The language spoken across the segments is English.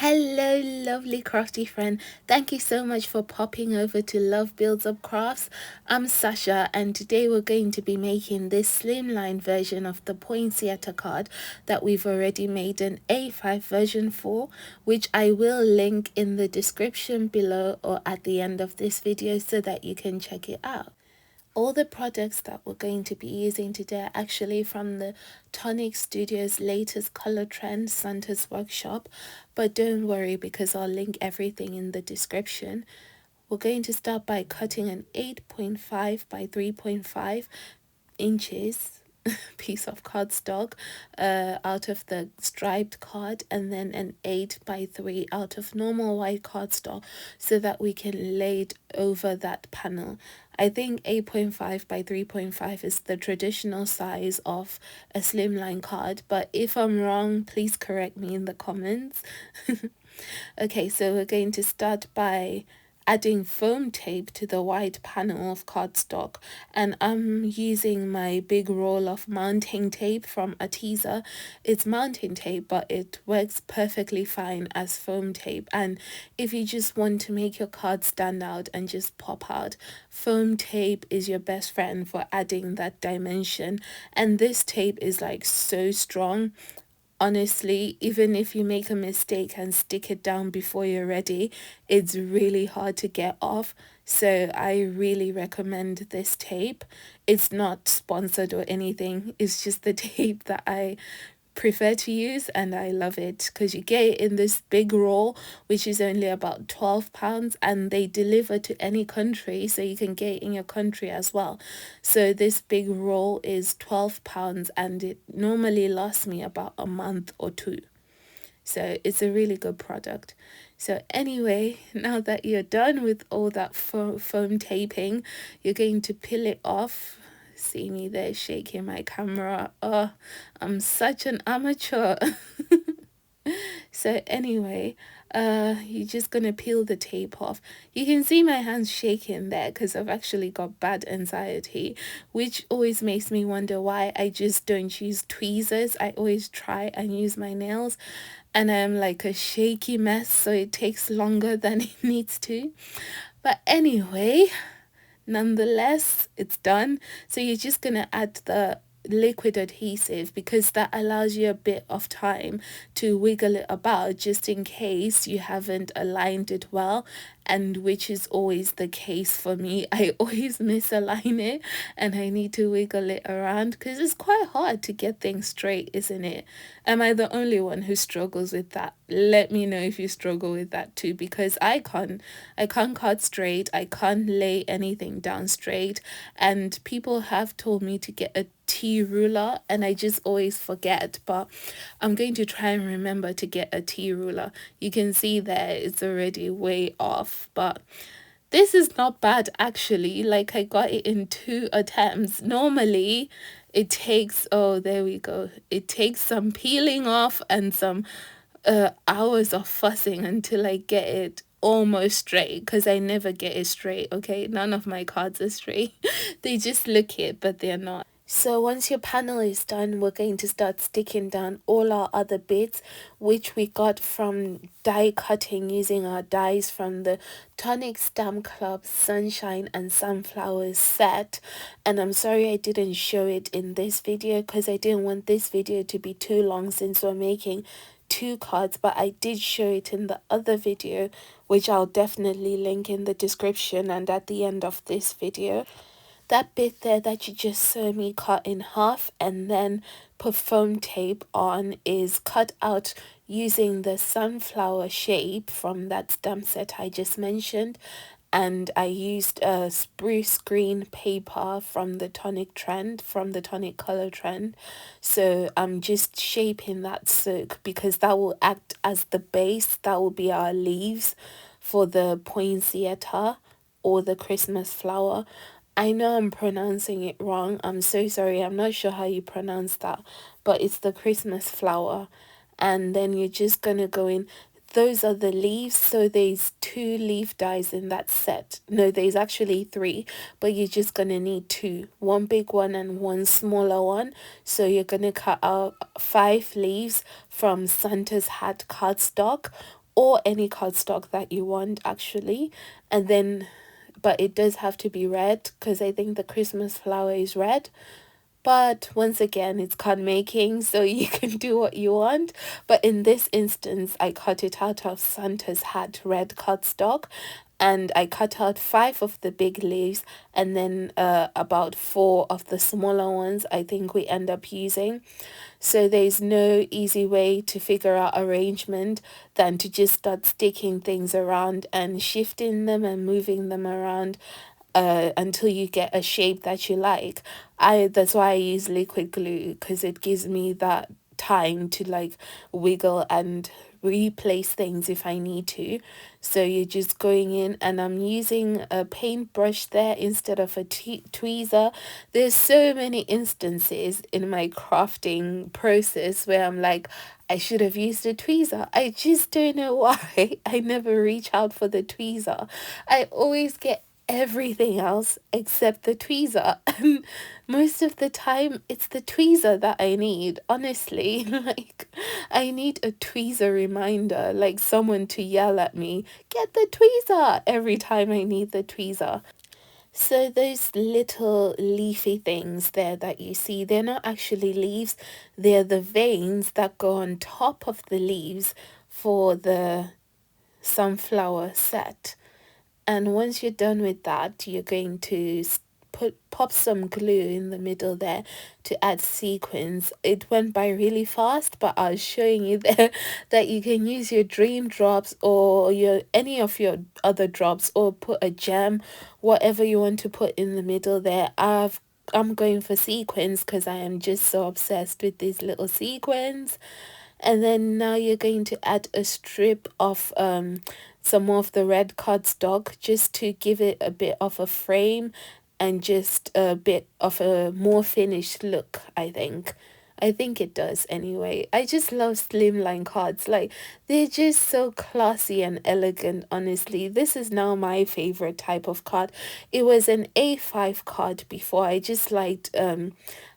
Hello, lovely crafty friend. Thank you so much for popping over to Love Builds Up Crafts. I'm Sasha, and today we're going to be making this slimline version of the poinsettia card that we've already made an A5 version for, which I will link in the description below or at the end of this video so that you can check it out. All the products that we're going to be using today are actually from the Tonic Studio's latest color trend, Santa's Workshop, but don't worry because I'll link everything in the description. We're going to start by cutting an 8.5 by 3.5 inches piece of cardstock out of the striped card, and then an 8 by 3 out of normal white cardstock so that we can lay it over that panel. I think 8.5 by 3.5 is the traditional size of a slimline card, but if I'm wrong, please correct me in the comments. Okay, so we're going to start by adding foam tape to the white panel of cardstock, and I'm using my big roll of mounting tape from Arteza. It's mounting tape, but it works perfectly fine as foam tape, and if you just want to make your card stand out and just pop out, foam tape is your best friend for adding that dimension. And this tape is like so strong. Honestly, even if you make a mistake and stick it down before you're ready, it's really hard to get off. So I really recommend this tape. It's not sponsored or anything. It's just the tape that I prefer to use, and I love it because you get it in this big roll which is only about £12, and they deliver to any country, so you can get it in your country as well. So this big roll is £12 and it normally lasts me about a month or two. So it's a really good product. So anyway, now that you're done with all that foam taping, you're going to peel it off. See me there shaking my camera. Oh, I'm such an amateur. So anyway, you're just gonna peel the tape off. You can see my hands shaking there because I've actually got bad anxiety, which always makes me wonder why I just don't use tweezers. I always try and use my nails, and I'm like a shaky mess, so it takes longer than it needs to. But anyway, nonetheless, it's done. So you're just gonna add the liquid adhesive because that allows you a bit of time to wiggle it about just in case you haven't aligned it well, and which is always the case for me. I always misalign it and I need to wiggle it around because it's quite hard to get things straight, isn't it? Am I the only one who struggles with that? Let me know if you struggle with that too, because I can't cut straight, I can't lay anything down straight, and people have told me to get a T ruler and I just always forget, but I'm going to try and remember to get a T ruler. You can see there it's already way off, but this is not bad actually. Like, I got it in 2 attempts. Normally it takes, oh, there we go, it takes some peeling off and some hours of fussing until I get it almost straight, because I never get it straight. Okay, none of my cards are straight. They just look it, but they're not. So once your panel is done, we're going to start sticking down all our other bits, which we got from die cutting using our dies from the Tonic Stamp Club Sunshine and Sunflowers set. And I'm sorry I didn't show it in this video because I didn't want this video to be too long since we're making 2 cards, but I did show it in the other video, which I'll definitely link in the description and at the end of this video. That bit there that you just saw me cut in half and then put foam tape on is cut out using the sunflower shape from that stamp set I just mentioned, and I used a spruce green paper from the Tonic trend, from the Tonic color trend. So I'm just shaping that silk because that will act as the base. That will be our leaves for the poinsettia or the Christmas flower. I know I'm pronouncing it wrong. I'm so sorry. I'm not sure how you pronounce that, but it's the Christmas flower. And then you're just going to go in. Those are the leaves. So there's 2 leaf dies in that set. No, there's actually 3, but you're just going to need 2. 1 big one and 1 smaller one. So you're going to cut out 5 leaves from Santa's hat cardstock, or any cardstock that you want actually. And then, but it does have to be red because I think the Christmas flower is red. But once again, it's card making, so you can do what you want. But in this instance, I cut it out of Santa's hat red cardstock, and I cut out 5 of the big leaves, and then about 4 of the smaller ones I think we end up using. So there's no easy way to figure out arrangement than to just start sticking things around and shifting them and moving them around until you get a shape that you like. That's why I use liquid glue, because it gives me that time to like wiggle and replace things if I need to. So you're just going in, and I'm using a paintbrush there instead of a tweezer. There's so many instances in my crafting process where I'm like, I should have used a tweezer. I just don't know why. I never reach out for the tweezer. I always get everything else except the tweezer. And most of the time, it's the tweezer that I need, honestly. Like, I need a tweezer reminder, like someone to yell at me, get the tweezer, every time I need the tweezer. So those little leafy things there that you see, they're not actually leaves. They're the veins that go on top of the leaves for the sunflower set. And once you're done with that, you're going to pop some glue in the middle there to add sequins. It went by really fast, but I was showing you there that you can use your dream drops or your any of your other drops, or put a gem, whatever you want to put in the middle there. I'm going for sequins because I am just so obsessed with these little sequins. And then now you're going to add a strip of some more of the red cardstock, just to give it a bit of a frame and just a bit of a more finished look, I think. I think it does anyway. I just love slimline cards. Like, they're just so classy and elegant, honestly. This is now my favorite type of card. It was an A5 card before. I just liked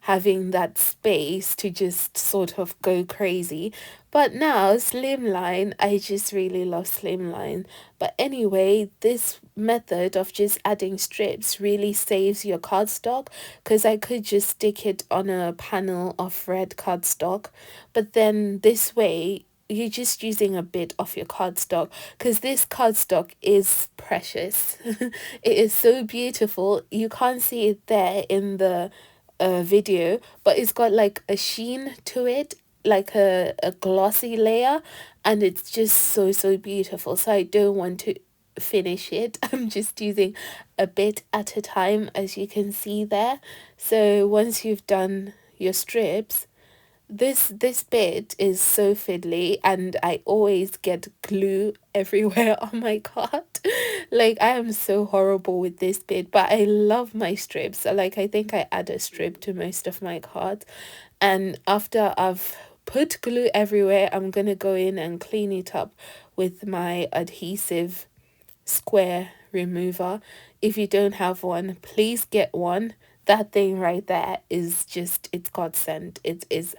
having that space to just sort of go crazy. But now, slimline, I just really love slimline. But anyway, this method of just adding strips really saves your cardstock, because I could just stick it on a panel of red cardstock. But then this way, you're just using a bit of your cardstock, because this cardstock is precious. It is so beautiful. You can't see it there in the video, but it's got like a sheen to it, like a glossy layer, and it's just so beautiful. So I don't want to finish it. I'm just using a bit at a time, as you can see there. So once you've done your strips, this bit is so fiddly, and I always get glue everywhere on my card. Like, I am so horrible with this bit, but I love my strips. So, like, I think I add a strip to most of my cards. And after I've put glue everywhere, I'm gonna go in and clean it up with my adhesive square remover. If you don't have one, please get one. That thing right there is just, it's godsend. It is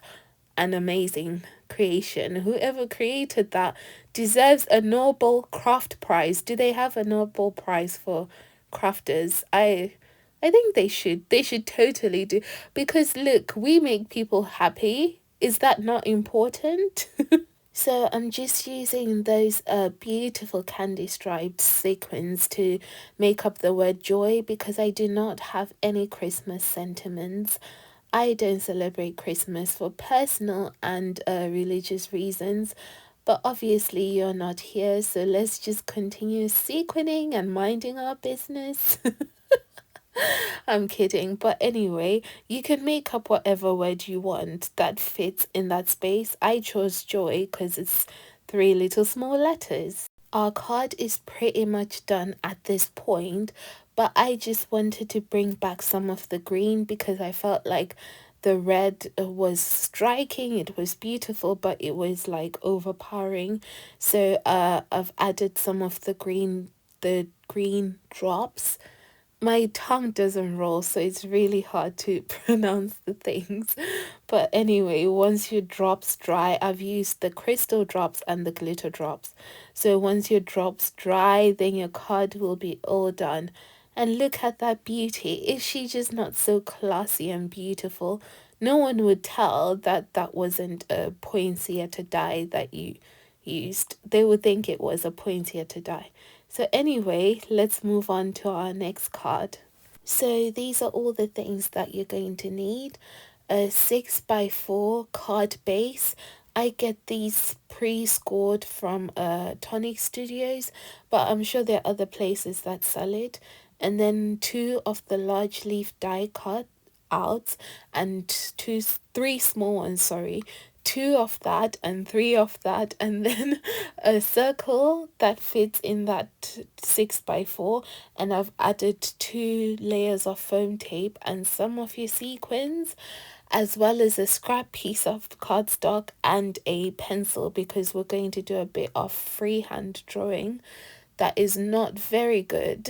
an amazing creation. Whoever created that deserves a Nobel Craft Prize. Do they have a Nobel Prize for crafters? I think they should. They should totally do, because look, we make people happy. Is that not important? So I'm just using those beautiful candy striped sequins to make up the word joy, because I do not have any Christmas sentiments. I don't celebrate Christmas for personal and religious reasons, but obviously you're not here, so let's just continue sequining and minding our business. I'm kidding, but anyway, you can make up whatever word you want that fits in that space. I chose joy because it's 3 little small letters. Our card is pretty much done at this point, but I just wanted to bring back some of the green, because I felt like the red was striking, it was beautiful, but it was like overpowering. So I've added some of the green drops. my tongue doesn't roll, so it's really hard to pronounce the things. But anyway, once your drops dry, I've used the crystal drops and the glitter drops. So once your drops dry, then your card will be all done. And look at that beauty. Is she just not so classy and beautiful? No one would tell that that wasn't a poinsettia dye that you used. They would think it was a poinsettia dye. So anyway, let's move on to our next card. So these are all the things that you're going to need. A 6x4 card base. I get these pre-scored from Tonic Studios, but I'm sure there are other places that sell it. And then two of the large leaf die cut outs and three small ones, sorry, two of that and three of that, and then a circle that fits in that 6x4. And I've added 2 layers of foam tape and some of your sequins, as well as a scrap piece of cardstock and a pencil, because we're going to do a bit of freehand drawing that is not very good.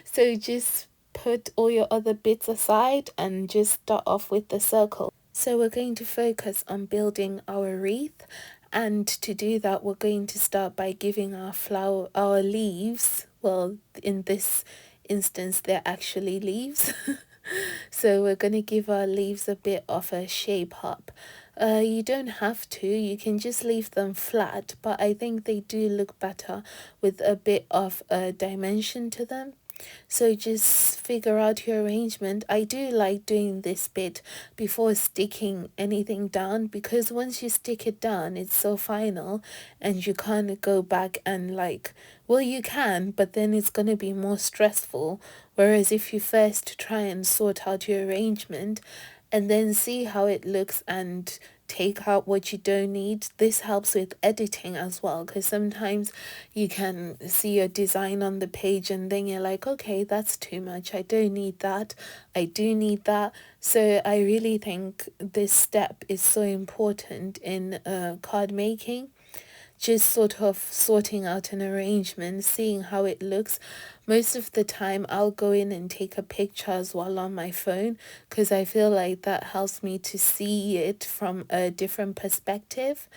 So just put all your other bits aside and just start off with the circle. So we're going to focus on building our wreath, and to do that we're going to start by giving our leaves, well, in this instance they're actually leaves. So we're going to give our leaves a bit of a shape up. You don't have to, you can just leave them flat, but I think they do look better with a bit of a dimension to them. So just figure out your arrangement. I do like doing this bit before sticking anything down, because once you stick it down it's so final and you can't go back and like, well, you can, but then it's going to be more stressful. Whereas if you first try and sort out your arrangement and then see how it looks and take out what you don't need, this helps with editing as well, because sometimes you can see your design on the page and then you're like, okay, that's too much, I don't need that, I do need that. So I really think this step is so important in card making, just sort of sorting out an arrangement, seeing how it looks. Most of the time I'll go in and take a picture as well on my phone, because I feel like that helps me to see it from a different perspective,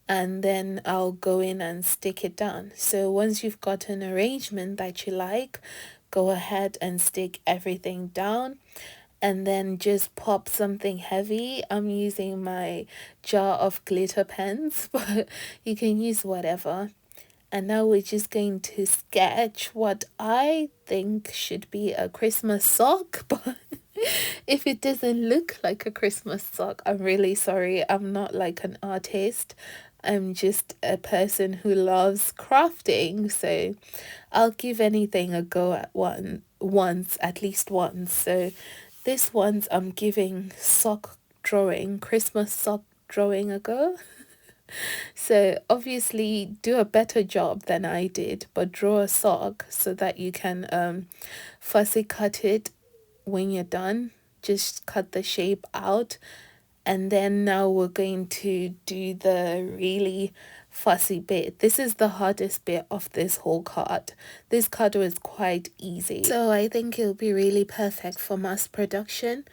and then I'll go in and stick it down. So once you've got an arrangement that you like, go ahead and stick everything down, and then just pop something heavy. I'm using my jar of glitter pens, but you can use whatever. And now we're just going to sketch what I think should be a Christmas sock, but if it doesn't look like a Christmas sock, I'm really sorry. I'm not like an artist. I'm just a person who loves crafting, so I'll give anything a go at once, at least once. So this one's I'm giving sock drawing, Christmas sock drawing a go. So obviously do a better job than I did, but draw a sock so that you can fussy cut it when you're done. Just cut the shape out, and then now we're going to do the really fussy bit. This is the hardest bit of this whole card. This card was quite easy, so I think it'll be really perfect for mass production.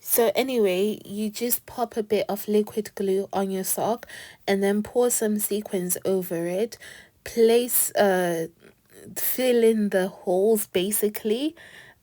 So anyway, you just pop a bit of liquid glue on your sock and then pour some sequins over it. Place fill in the holes basically.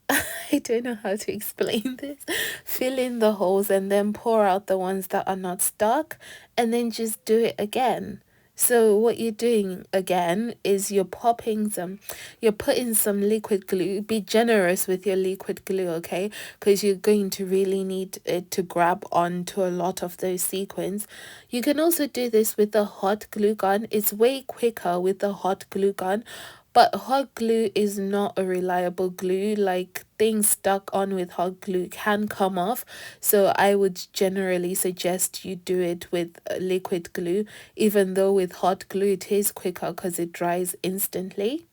I don't know how to explain this. Fill in the holes and then pour out the ones that are not stuck, and then just do it again. So what you're doing again is you're putting some liquid glue. Be generous with your liquid glue, okay? Because you're going to really need it to grab onto a lot of those sequins. You can also do this with the hot glue gun. It's way quicker with the hot glue gun. But hot glue is not a reliable glue. Like, things stuck on with hot glue can come off. So I would generally suggest you do it with liquid glue, even though with hot glue it is quicker because it dries instantly.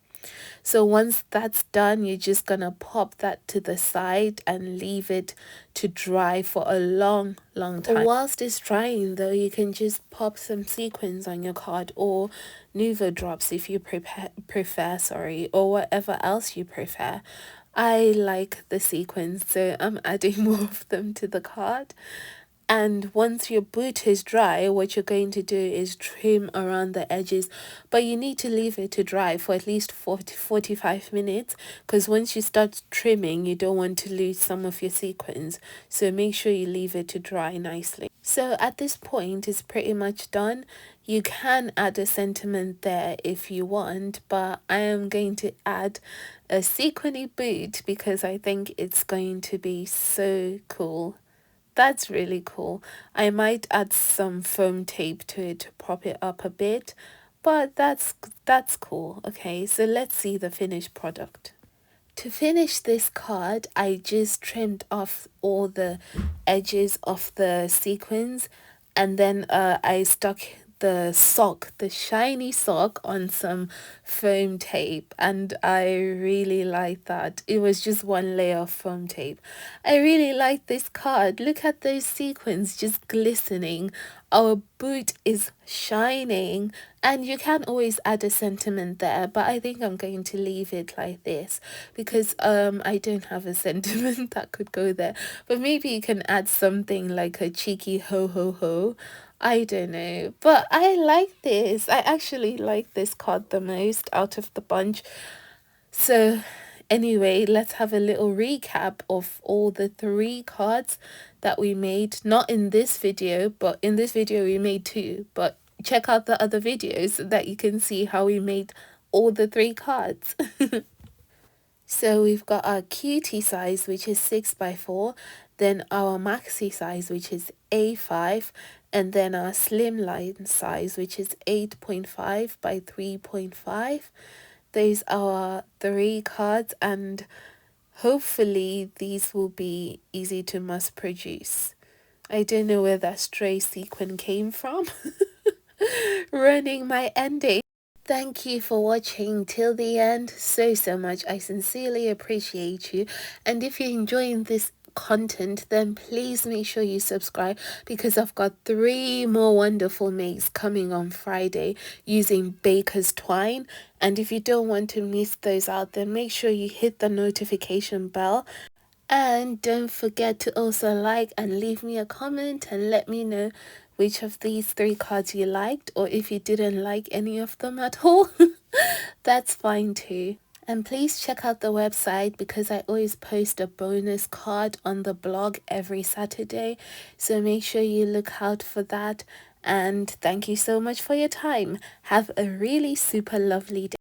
So once that's done, you're just gonna pop that to the side and leave it to dry for a long time. Whilst it's drying though, you can just pop some sequins on your card or Nuvo drops if you prefer, sorry, or whatever else you prefer. I like the sequins, so I'm adding more of them to the card. And once your boot is dry, what you're going to do is trim around the edges, but you need to leave it to dry for at least 45 minutes, because once you start trimming, you don't want to lose some of your sequins. So make sure you leave it to dry nicely. So at this point, it's pretty much done. You can add a sentiment there if you want, but I am going to add a sequiny boot because I think it's going to be so cool. That's really cool. I might add some foam tape to it to prop it up a bit, but that's cool. Okay, so let's see the finished product. To finish this card, I just trimmed off all the edges of the sequins, and then I stuck the shiny sock on some foam tape, and I really like that. It was just one layer of foam tape. I really like this card. Look at those sequins just glistening. Our boot is shining, and you can always add a sentiment there, but I think I'm going to leave it like this because I don't have a sentiment that could go there. But maybe you can add something like a cheeky ho ho ho. I don't know, but I like this. I actually like this card the most out of the bunch. So anyway, let's have a little recap of all the 3 cards that we made. Not in this video, but in this video we made 2. But check out the other videos so that you can see how we made all the 3 cards. So we've got our cutie size, which is 6x4, then our maxi size, which is A5, and then our slimline size, which is 8.5 by 3.5. Those are our 3 cards, and hopefully these will be easy to mass produce. I don't know where that stray sequin came from. Ruining my ending. Thank you for watching till the end so much. I sincerely appreciate you. And if you're enjoying this content, then please make sure you subscribe because I've got 3 more wonderful makes coming on Friday using baker's twine. And if you don't want to miss those out, then make sure you hit the notification bell. And don't forget to also like and leave me a comment and let me know which of these 3 cards you liked, or if you didn't like any of them at all. That's fine too. And please check out the website because I always post a bonus card on the blog every Saturday. So make sure you look out for that. And thank you so much for your time. Have a really super lovely day.